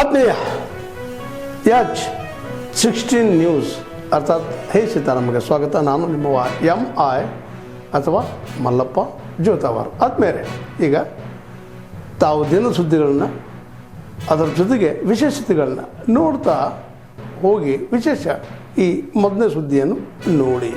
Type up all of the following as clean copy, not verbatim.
ಆತ್ಮೀಯ H16 news ಅರ್ಥಾತ್ ಹೇ ಸೀತಾರಾಮಗೆ ಸ್ವಾಗತ. ನಾನು ನಿಮ್ಮ MI ಅಥವಾ ಮಲ್ಲಪ್ಪ ಜೋತಾವರ್. ಆದ್ಮೇಲೆ ಈಗ ತಾವು ದಿನ ಸುದ್ದಿಗಳನ್ನ ಅದರ ಜೊತೆಗೆ ವಿಶೇಷತೆಗಳನ್ನ ನೋಡ್ತಾ ಹೋಗಿ ವಿಶೇಷ ಈ ಮೊದಲನೇ ಸುದ್ದಿಯನ್ನು ನೋಡಿ.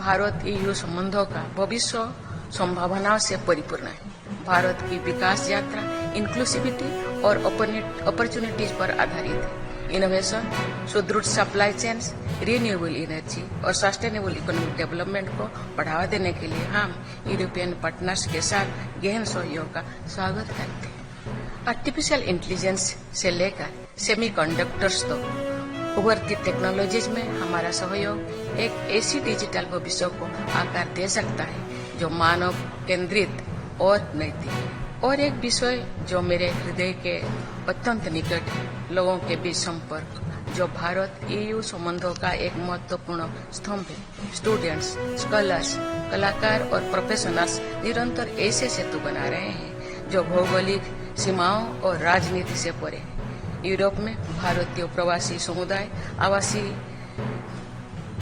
भारत EU संबंधों का भविष्य संभावनाओं से परिपूर्ण है. भारत की विकास यात्रा इंक्लूसिविटी और अपॉर्चुनिटीज पर आधारित है. इनोवेशन, सुदृढ़ सप्लाई चेन्स, रिन्यूएबल एनर्जी और सस्टेनेबल इकोनॉमिक डेवलपमेंट को बढ़ावा देने के लिए हम यूरोपियन पार्टनर्स के साथ गहन सहयोग का स्वागत करते हैं. आर्टिफिशियल इंटेलिजेंस से लेकर सेमीकंडक्टर्स तो उभरती टेक्नोलॉजीज में हमारा सहयोग एक ऐसी डिजिटल भविष्य को आकार दे सकता है जो मानव केंद्रित और नैतिक है. और एक विषय जो मेरे हृदय के अत्यंत निकट है, लोगों के बीच संपर्क, जो भारत EU संबंधों का एक महत्वपूर्ण स्तंभ है. स्टूडेंट्स, स्कॉलर्स, कलाकार और प्रोफेशनल्स निरंतर ऐसे सेतु बना रहे हैं जो भौगोलिक सीमाओं और राजनीति से परे है. यूरोप में भारतीय प्रवासी समुदाय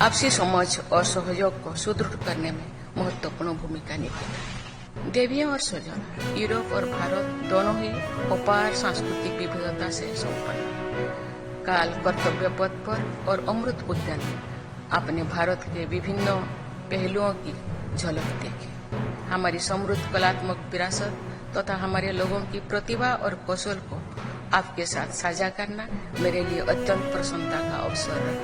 आपसी समझ और सहयोग को सुदृढ़ करने में महत्वपूर्ण भूमिका निभाता है. देवियों और स्वजन, यूरोप और भारत दोनों ही अपार सांस्कृतिक विविधता से संपन्न. काल कर्तव्य पथ पर और अमृत उद्यान में आपने भारत के विभिन्न पहलुओं की झलक देखी. हमारी समृद्ध कलात्मक विरासत तथा हमारे लोगों की प्रतिभा और कौशल को आपके साथ साझा करना मेरे लिए अत्यंत प्रसन्नता का अवसर रहा.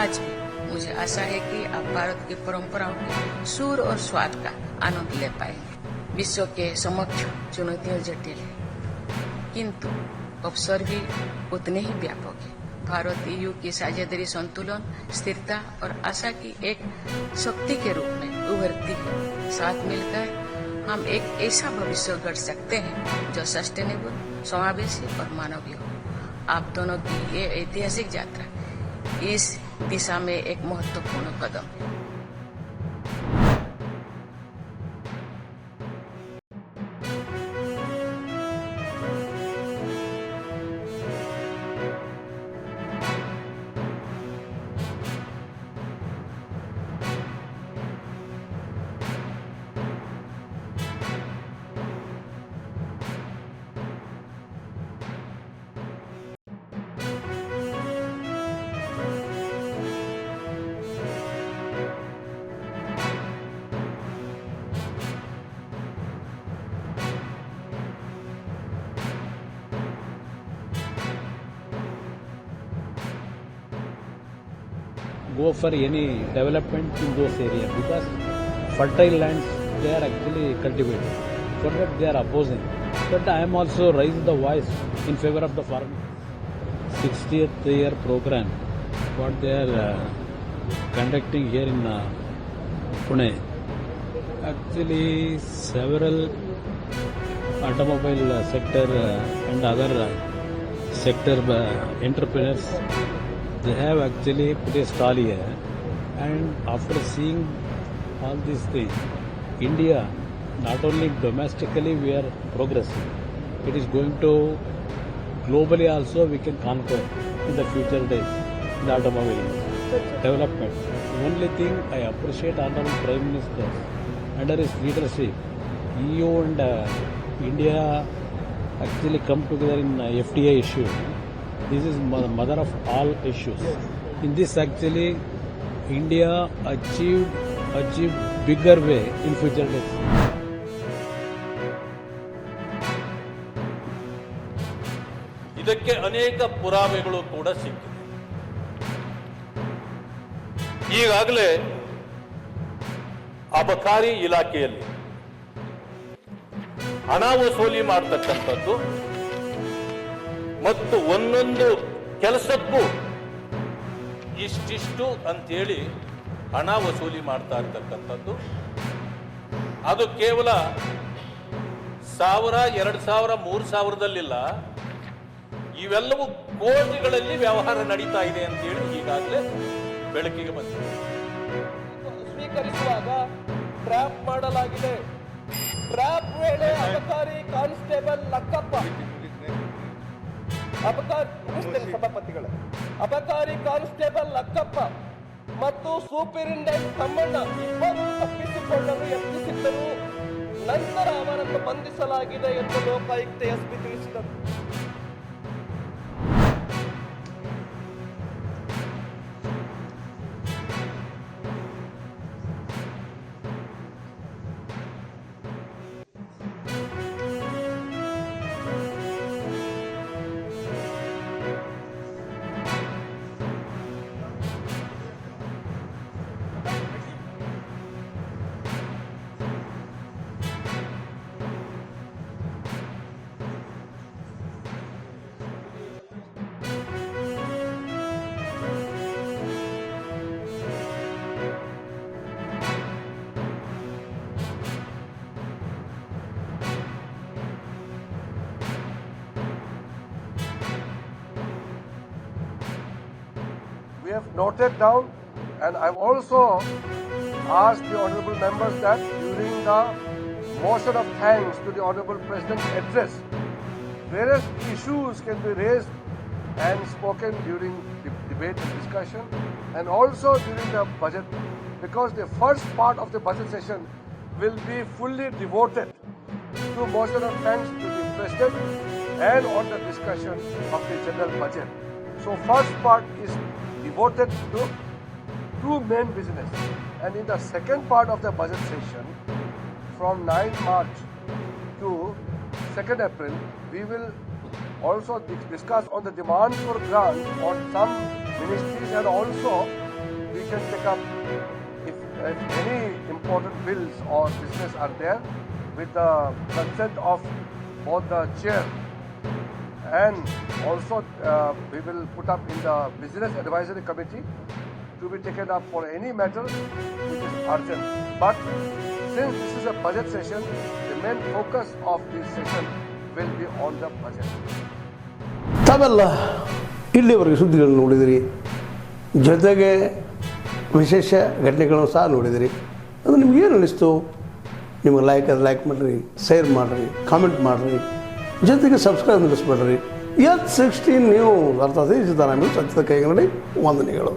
आज भी मुझे आशा है कि आप भारत की परंपराओं के सुर और स्वाद का आनंद ले पाएंगे. विश्व के समक्ष चुनौतियां जटिल है, किंतु अवसर भी उतने ही व्यापक है. भारत EU की साझेदारी संतुलन, स्थिरता और आशा की एक शक्ति के रूप में उभरती है. साथ मिलकर हम एक ऐसा भविष्य गढ़ सकते हैं जो सस्टेनेबल, समावेशी और मानवीय हो. आप दोनों की ये ऐतिहासिक यात्रा इस दिशा में एक महत्वपूर्ण कदम है. Go for any development in those areas because fertile lands they are actually cultivated. For that they are opposing. But I am also raising the voice in favor of the farming. 60th year program what they are conducting here in Pune. Actually several automobile sector and other sector entrepreneurs they have actually put a stall here, and after seeing all these things, India not only domestically we are progressing, it is going to globally also we can conquer in the future days the automobile development. The only thing I appreciate Honorable Prime Minister under his leadership, EU and India actually come together in FTA issue. This is mother of all issues. In this actually India achieved bigger way in future days. ಇದಕ್ಕೆ ಅನೇಕ ಪುರಾವೆಗಳು ಕೂಡ ಸಿಕ್ಕಿದೆ. ಈಗಾಗಲೇ ಅಬಕಾರಿ ಇಲಾಖೆಯಲ್ಲಿ ಹಣ ವಸೂಲಿ ಮಾಡತಕ್ಕಂಥದ್ದು ಮತ್ತು ಒಂದೊಂದು ಕೆಲಸಕ್ಕೂ ಇಷ್ಟಿಷ್ಟು ಅಂತೇಳಿ ಹಣ ವಸೂಲಿ ಮಾಡ್ತಾ ಇರ್ತಕ್ಕಂಥದ್ದು ಅದು ಕೇವಲ 1000, 2000, 3000ದಲ್ಲಿಲ್ಲ. ಇವೆಲ್ಲವೂ ಕೋಟಿಗಳಲ್ಲಿ ವ್ಯವಹಾರ ನಡೀತಾ ಇದೆ ಅಂತೇಳಿ ಈಗಾಗಲೇ ಬೆಳಕಿಗೆ ಬಂದಿದೆ. ಸ್ವೀಕರಿಸುವಾಗ ಟ್ರ್ಯಾಪ್ ಮಾಡಲಾಗಿದೆ. ಟ್ರ್ಯಾಪ್ ವೇಳೆ ಅಬಕಾರಿ ಕಾನ್ಸ್ಟೇಬಲ್ ಲಕ್ಕಪ್ಪ ಸಭಾಪತಿಗಳೇ ಅಬಕಾರಿ ಕಾನ್ಸ್ಟೇಬಲ್ ಲಕ್ಕಪ್ಪ ಮತ್ತು ಸೂಪರಿಂಟೆಂಡೆಂಟ್ ತಮ್ಮಣ್ಣ ಇಬ್ಬರು ತಪ್ಪಿಸಿಕೊಳ್ಳಲು ಯತ್ನಿಸಿದ್ದರು. ನಂತರ ಅವರನ್ನು ಬಂಧಿಸಲಾಗಿದೆ ಎಂದು ಲೋಕಾಯುಕ್ತ ಎಸ್ಪಿ ತಿಳಿಸಿದರು. We have noted down, and I've also asked the honourable members that during the motion of thanks to the honourable President's address, various issues can be raised and spoken during the debate and discussion, and also during the budget, because the first part of the budget session will be fully devoted to motion of thanks to the President and on the discussion of the general budget. So first part is devoted to two main business, and in the second part of the budget session from 9 March to 2nd April we will also discuss on the demand for grant on some ministries, and also we can take up if any important bills or business are there with the consent of both the chair, and also we will put up in the business advisory committee to be taken up for any matter which is urgent. But since this is a budget session, the main focus of this session will be on the budget. ತಾವೆಲ್ಲ ಇಲ್ಲಿವರೆಗೆ ಸುದ್ದಿಗಳನ್ನು ನೋಡಿದಿರಿ, ಜೊತೆಗೆ ವಿಶೇಷ ಘಟನೆಗಳನ್ನು ಸಹ ನೋಡಿದಿರಿ. ಅದು ನಿಮಗೇನು ಅನ್ನಿಸ್ತು? ನಿಮಗೆ ಲೈಕ್ ಮಾಡಿರಿ, ಶೇರ್ ಮಾಡಿರಿ, ಕಾಮೆಂಟ್ ಮಾಡಿರಿ, ಜೊತೆಗೆ ಸಬ್ಸ್ಕ್ರೈಬ್ ನಿಲ್ಲಿಸ್ಬೇಡ್ರಿ. H16 ನ್ಯೂಸ್ ಅರ್ಥಾತ್ ಈ ಸಿದ್ದರಾಮಯ್ಯ ಸತ್ಯದ ಕೈಗನ್ನಡಿ ವಂದನೆಗಳು.